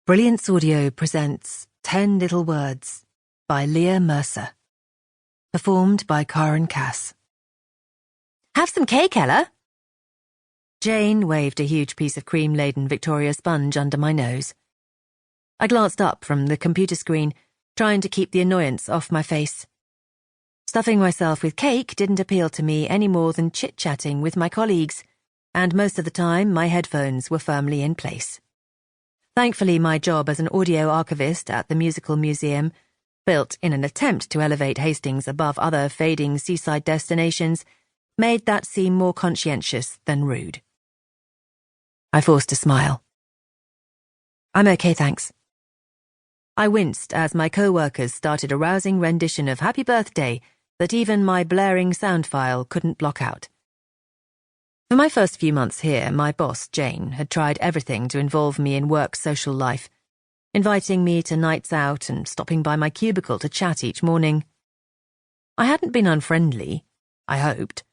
Brilliance Audio presents 10 Little Words by Leah Mercer. Performed by Karen Cass. Have some cake, Ella? Jane waved a huge piece of cream-laden Victoria sponge under my nose. I glanced up from the computer screen, trying to keep the annoyance off my face. Stuffing myself with cake didn't appeal to me any more than chit-chatting with my colleagues, and most of the time my headphones were firmly in place. Thankfully, my job as an audio archivist at the Musical Museum, built in an attempt to elevate Hastings above other fading seaside destinations, made that seem more conscientious than rude. I forced a smile. I'm okay, thanks. I winced as my co-workers started a rousing rendition of Happy Birthday that even my blaring sound file couldn't block out. For my first few months here, my boss, Jane, had tried everything to involve me in work social life, inviting me to nights out and stopping by my cubicle to chat each morning. I hadn't been unfriendly, I hoped,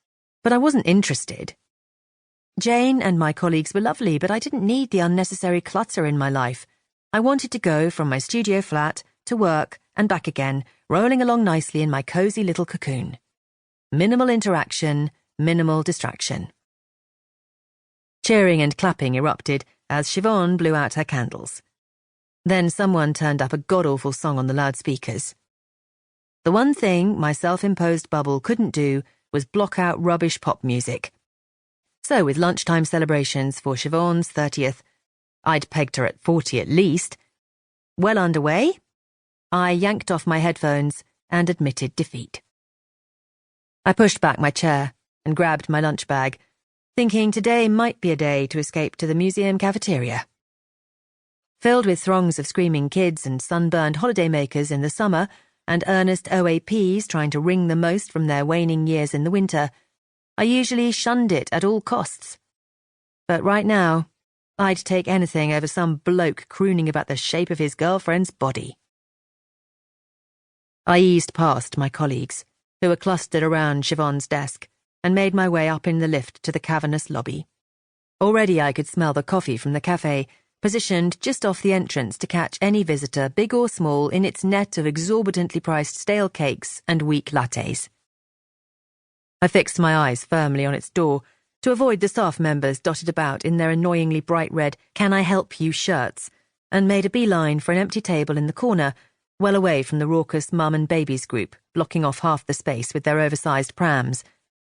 but I wasn't interested. Jane and my colleagues were lovely, but I didn't need the unnecessary clutter in my life. I wanted to go from my studio flat to work and back again, rolling along nicely in my cozy little cocoon. Minimal interaction, minimal distraction. Cheering and clapping erupted as Siobhan blew out her candles. Then someone turned up a god-awful song on the loudspeakers. The one thing my self-imposed bubble couldn't do was block out rubbish pop music. So with lunchtime celebrations for Siobhan's 30th, I'd pegged her at 40 at least, well underway, I yanked off my headphones and admitted defeat. I pushed back my chair and grabbed my lunch bag, thinking today might be a day to escape to the museum cafeteria. Filled with throngs of screaming kids and sunburned holidaymakers in the summer and earnest OAPs trying to wring the most from their waning years in the winter, I usually shunned it at all costs. But right now, I'd take anything over some bloke crooning about the shape of his girlfriend's body. I eased past my colleagues, who were clustered around Siobhan's desk, and made my way up in the lift to the cavernous lobby. Already I could smell the coffee from the cafe, positioned just off the entrance to catch any visitor, big or small, in its net of exorbitantly priced stale cakes and weak lattes. I fixed my eyes firmly on its door to avoid the staff members dotted about in their annoyingly bright red "Can I help you" shirts, and made a beeline for an empty table in the corner, well away from the raucous mum and babies group, blocking off half the space with their oversized prams.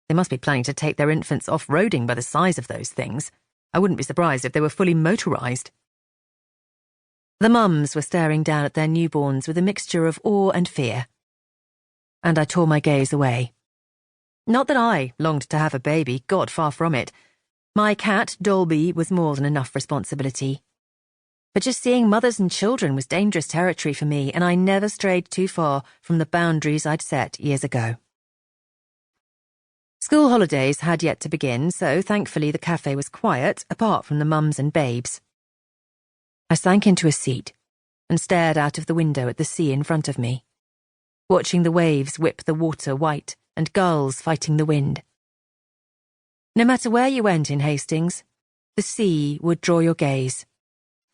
They must be planning to take their infants off-roading by the size of those things. I wouldn't be surprised if they were fully motorized. The mums were staring down at their newborns with a mixture of awe and fear. And I tore my gaze away. Not that I longed to have a baby, God, far from it. My cat, Dolby, was more than enough responsibility. But just seeing mothers and children was dangerous territory for me, and I never strayed too far from the boundaries I'd set years ago. School holidays had yet to begin, so thankfully the cafe was quiet, apart from the mums and babes. I sank into a seat and stared out of the window at the sea in front of me, watching the waves whip the water white and gulls fighting the wind. No matter where you went in Hastings, the sea would draw your gaze,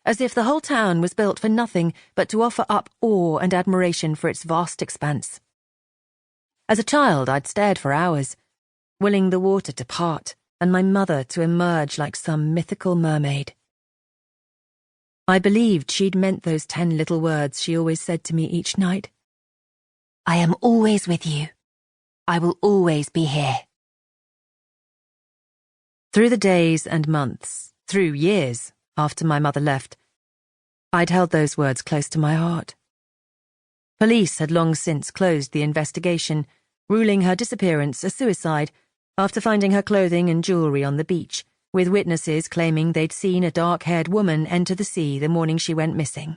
as if the whole town was built for nothing but to offer up awe and admiration for its vast expanse. As a child, I'd stared for hours, willing the water to part and my mother to emerge like some mythical mermaid. I believed she'd meant those 10 little words she always said to me each night. I am always with you. I will always be here. Through the days and months, through years after my mother left, I'd held those words close to my heart. Police had long since closed the investigation, ruling her disappearance a suicide after finding her clothing and jewellery on the beach, with witnesses claiming they'd seen a dark-haired woman enter the sea the morning she went missing.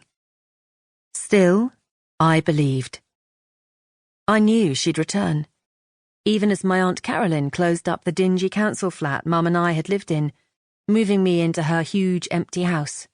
Still, I believed. I knew she'd return, even as my Aunt Carolyn closed up the dingy council flat Mum and I had lived in, moving me into her huge empty house.